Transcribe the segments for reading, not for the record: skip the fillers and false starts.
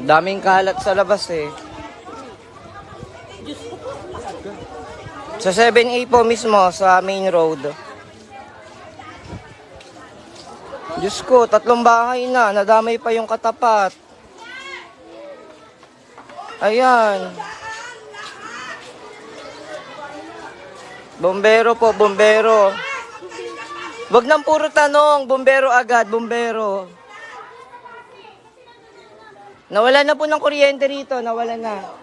Daming kalat sa labas eh. Sa 7A po mismo, sa main road. Diyos ko, 3 bahay na. Nadamay pa yung katapat. Ayan. Bombero po, bombero. Wag nang puro tanong. Bombero agad, bombero. Nawala na po ng kuryente rito. Nawala na.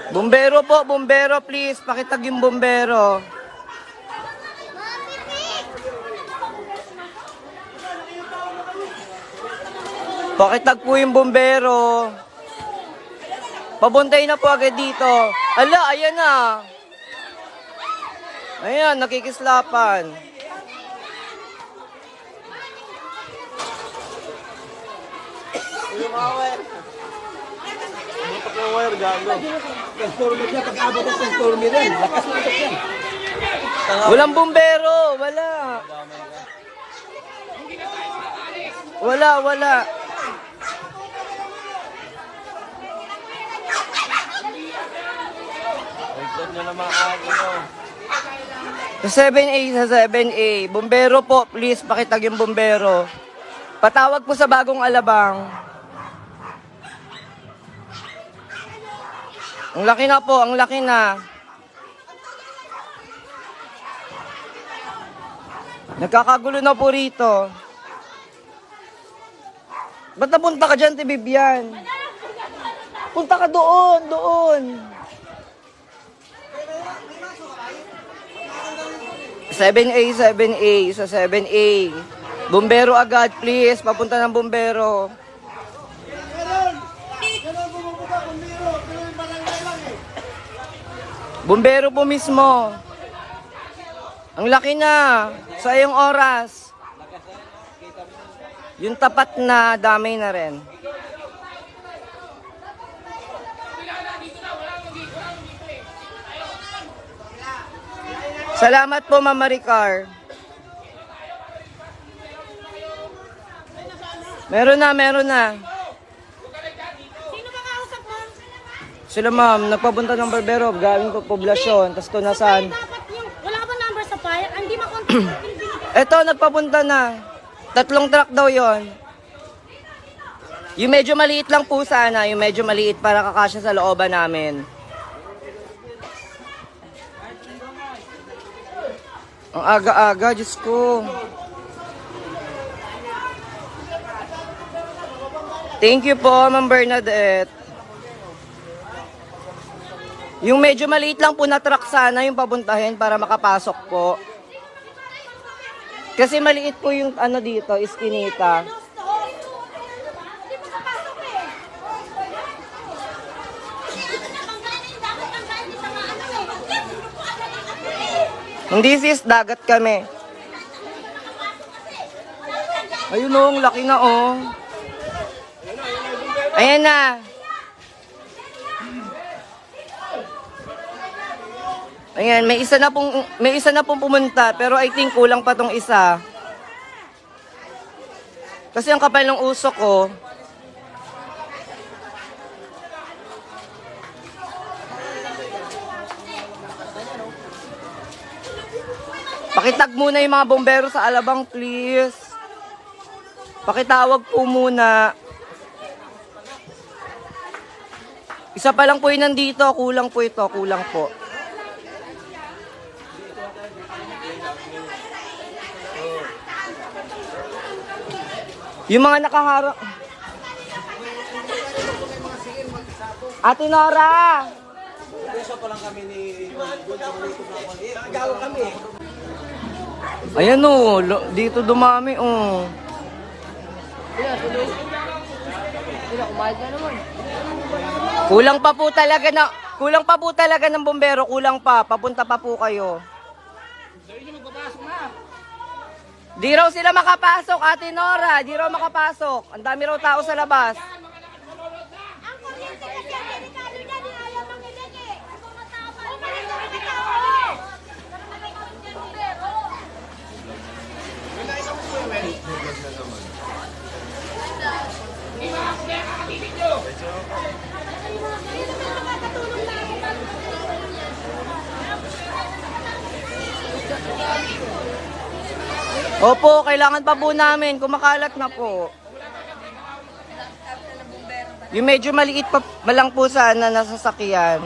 Bombero po, bombero please. Pakitag yung bombero. Pakitag po yung bombero. Pabuntay na po agad dito. Ala, ayan na. Ayan, nakikislapan. Yung wire. Butok ng wire, gago. Transformer niya, pag-abot ng transformer yan. Lakas na ito yan. Walang bombero, wala. Wala. Ito nyo naman ako. Sa 7A. Bombero po, please, pakitag yung bombero. Patawag po sa Bagong Alabang. Ang laki na po, ang laki na. Nagkakagulo na po rito. Ba't napunta ka dyan, Bibian? Punta ka doon. 7A. Sa 7A. Bombero agad, please. Papunta ng bombero. Bombero po mismo. Ang laki na. Sa iyong oras. Yung tapat na, damay na rin. Salamat po, Mama Ricar. Meron na. Sino ba kausap mo? Sila ma'am, nagpapunta ng Barbero, galing po poblasyon, tas tunasan. Dapat yung, wala ka ba number sa fire? Hindi makontak. Eto, nagpapunta na. 3 truck daw yon. Yung medyo maliit lang po sana, yung medyo maliit para kakasya sa looban namin. Ang aga-aga, Diyos ko. Thank you po, Ma'am Bernadette. Yung medyo maliit lang po na truck sana yung papuntahin para makapasok po. Kasi maliit po yung ano dito, iskinita. Hindi sis, dagat kami. Ayun o, ang laki na oh. Ayan na. Ayan, may isa na pong pumunta, pero I think kulang pa tong isa. Kasi ang kapal ng usok ko. Pakitag muna yung mga bombero sa Alabang, please. Pakitawag po muna. Isa pa lang po yun nandito. Kulang po ito. Kulang po. Yung mga nakaharap. Ate Nora! Isa pa lang kami ni... Nagawa kami. Ayan o. Dito dumami o. Kulang pa po talaga ng bombero. Kulang pa. Papunta pa po kayo. Di raw sila makapasok, Ate Nora. Di raw makapasok. Ang dami raw tao sa labas. Ang kuryente kasi ang delikado dyan, ayaw manginig eh. Ang mga tao pa rin ang Opo, kailangan pa po namin. Kumakalat na po. Yung medyo maliit pa lang po sana na sasakyan.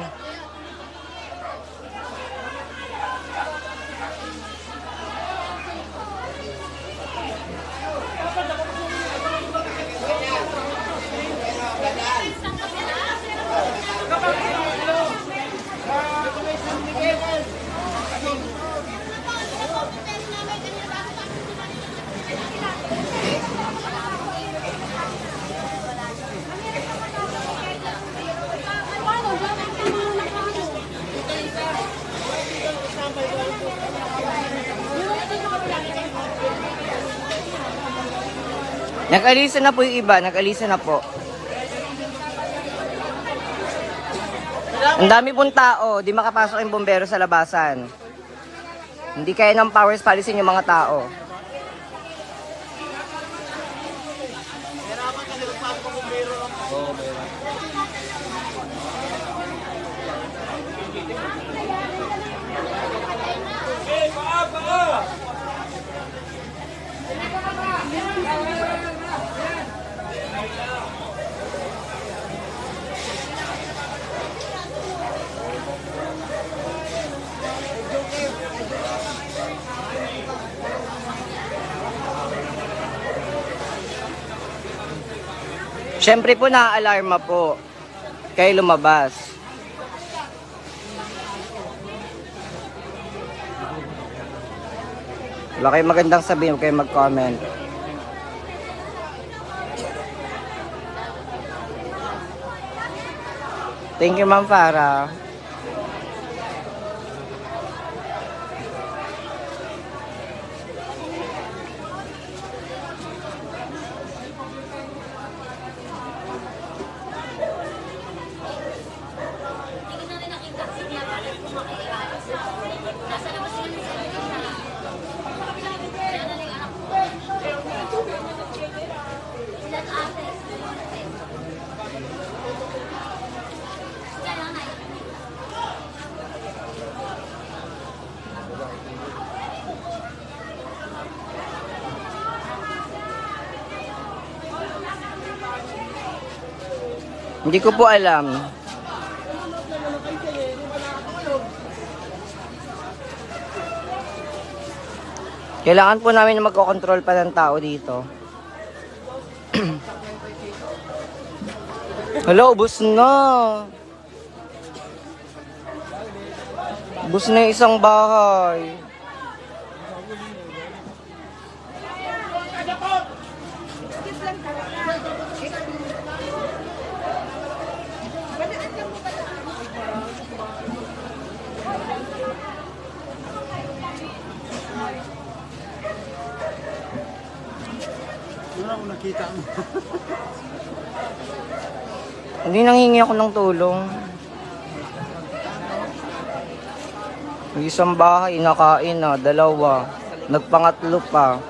Nag-alisa na po yung iba, nag-alisa na po. Ang dami pong tao, di makapasok yung bombero sa labasan. Hindi kaya ng powers policy yung mga tao. Siyempre po na-alarma po kayo lumabas. Wala kayong magandang sabihin, huwag kayong mag-comment. Thank you, Ma'am Farah. Hindi ko po alam. Kailangan po namin na magkocontrol pa ng tao dito. Hello, ubos na. Ubos na yung isang bahay. Wala ko nakita mo. Hindi nanghingi ako ng tulong. Yung isang bahay, nakain na, dalawa. Nagpangatlo pa.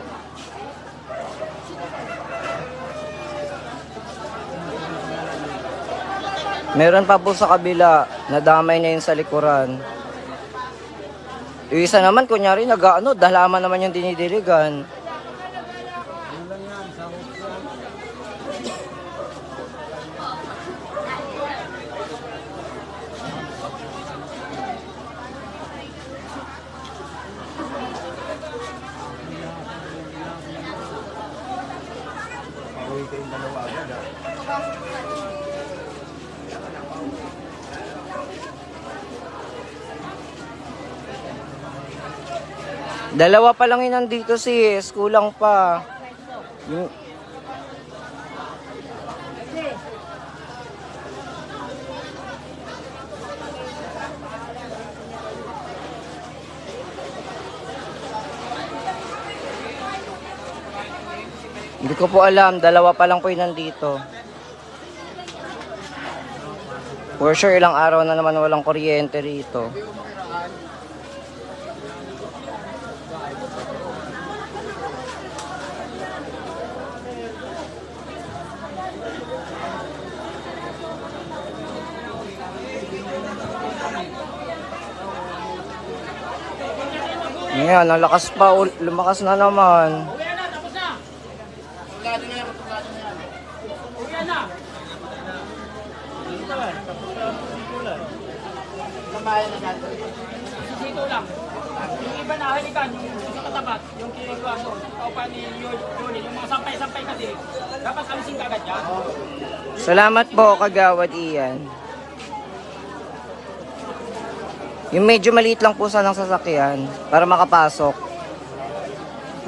Meron pa po sa kabila, nadamay na yun sa likuran. Yung isa naman, kunyari, dalaman naman yung dinidiligan. Dalawa pa lang yun nandito sis, kulang pa. Yung... Hindi ko po alam, dalawa pa lang po yun nandito. For sure, ilang araw na naman walang kuryente rito. Ayan, ang lakas pa. Lumakas na naman. Dito lang. Yung iba na halikan, yung sa katapat, yung kinikuha doon, kaupa ni Yoni, yung mga sampay-sampay kasi, dapat alisin ka agad yan. Salamat po, Kagawad Ian. Yung medyo maliit lang po sanang sasakyan para makapasok.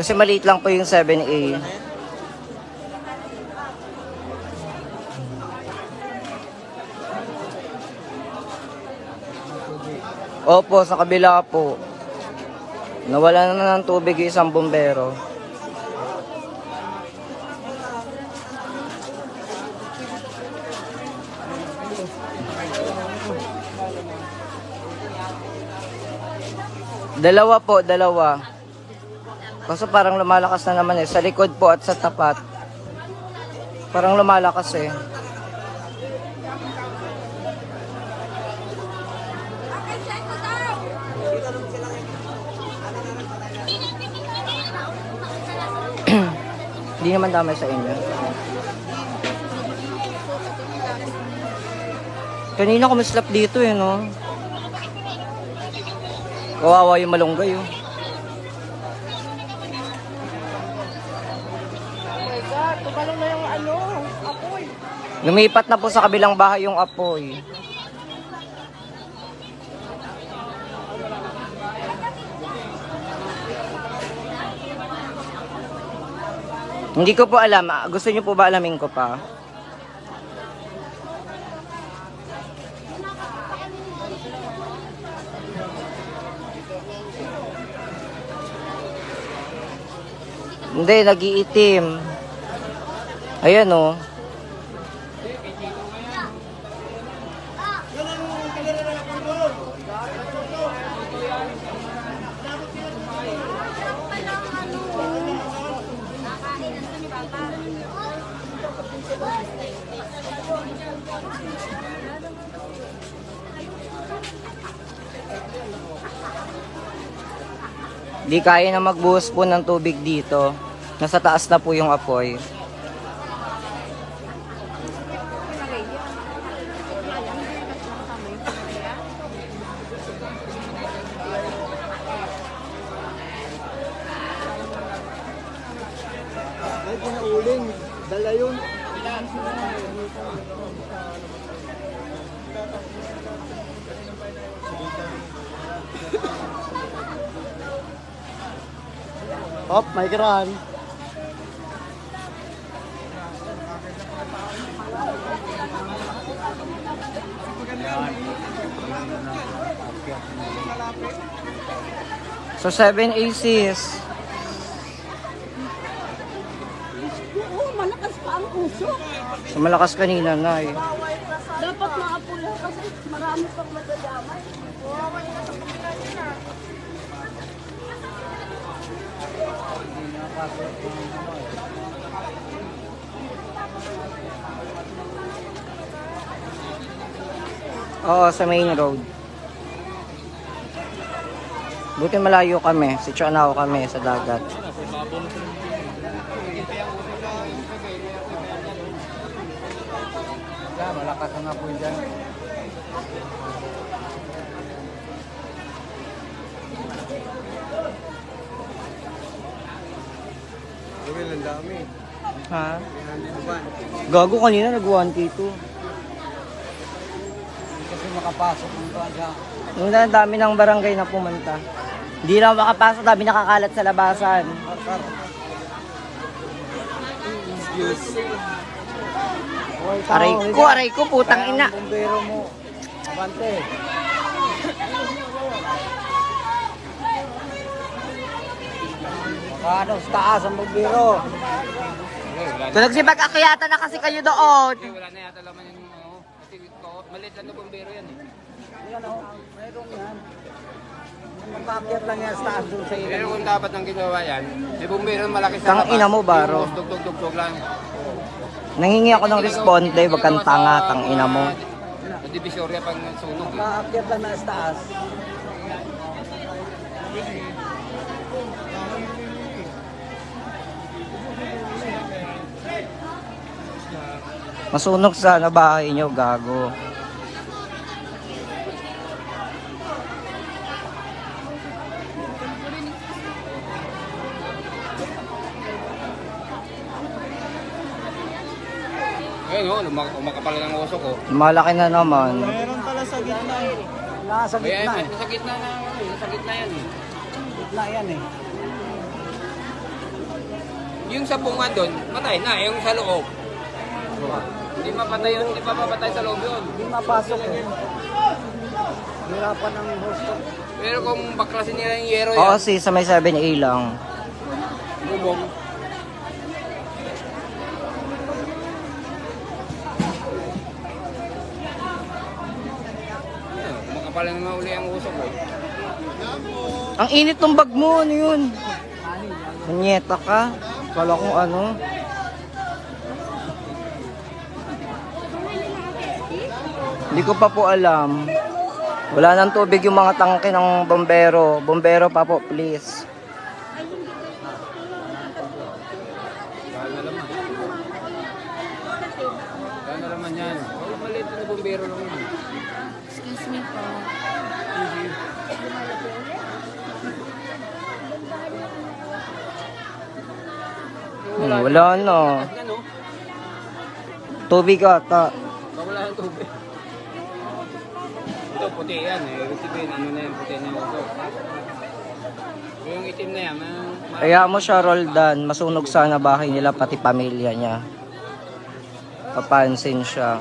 Kasi maliit lang po yung 7A. Opo, sa kabila po. Nawala na ng tubig yung isang bumbero. Dalawa po, dalawa. Kaso parang lumalakas na naman eh. Sa likod po at sa tapat. Parang lumalakas eh. Hindi naman damay sa inyo. Kanina kumislap dito eh, no? Kawawa yung malunggay, oh. Tumalong na yung apoy. Lumipat na po sa kabilang bahay yung apoy. Hindi ko po alam. Gusto niyo po ba alamin ko pa? Hindi, nag-iitim. Ayan, oh. Di kaya na magbuhos po ng tubig dito. Nasa taas na po yung apoy. Ay, pinauling. Dala yun. Hop, may kiran. So 7 ACs. Oo, malakas pa ang usok. So malakas kanina na eh. Dapat maapula kasi marami pang madadamay. Oo, sa main road. Buti malayo kami. Si Chanao kami sa dagat. Malakas ang apoy dyan. Gawin ang dami. Ha? Nandito ba? Gago kanina nag-1K2. Kasi makapasok ng siya. Yung dami ng barangay na pumunta. Hindi na makapasok, dami nakakalat sa labasan. Aray ko, putang ina. Bumbero mo. Abante. Ano, sa taas ang bumbero. Kung nagsipag-akyata na kasi kayo doon. Wala na yata laman yung kasi maliit lang na bombero yan eh. Yan o, mayroon yan. Magpaakyat lang yan sa taas doon sa Pero ilan. kung dapat ang ginawa yan, si bombero malaki sa Tang ina mo, Baro. Tugtog lang. Nangingi ako ng responde, wag kang tanga, tang ina mo. Sa Divisoria pang sunog eh. Paakyat lang na sa taas. Masunog sana bahay nyo, gago. Ayun o, umakapal ng uso ko. Malaki na naman. Meron pala sa gitna eh. Nasa Kaya gitna eh. sa gitna na, sa gitna yan eh. Gitna yan eh. Yung sa bunga doon, patay na. Yung sa loob. Hindi mapatay yun, hindi pa mapatay sa loob yun. Hindi mapasok eh. Hirapan ng host. Pero kung baklasin nila yung yero Oo, yan, si sa may 7A lang. bubong. Ayun, umakapal na uli ang uso ko. Ang init ng bag mo, ano yun? Manyeta ka? Kala kong ano? Hindi ko pa po alam. Wala nang tubig yung mga tangke ng bombero. Bombero pa po, please. Gano'n naman yan. Wala maliit na bumbero lang yun. Excuse me po. Wala na. Yan o, Tubig ata. wala ng tubig. Ito puti yan eh. Ibig sabihin, ano na yung puti na yung uso. Yung itim na yan, Kaya mo siya, Roldan. Masunog sana bahay nila, pati pamilya niya. Papansin siya.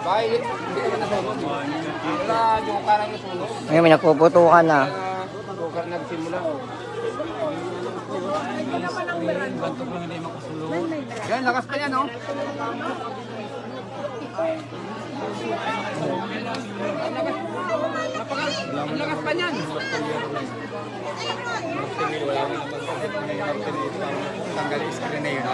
bahay, hindi naman nasunog. Wala yung parang nasunog. Ngayon, may nagpuputukan na. Lugar nagsimula. Yan, lakas pa yan, oh. Ang lakas pa yan. Tanggal yung screen na yun.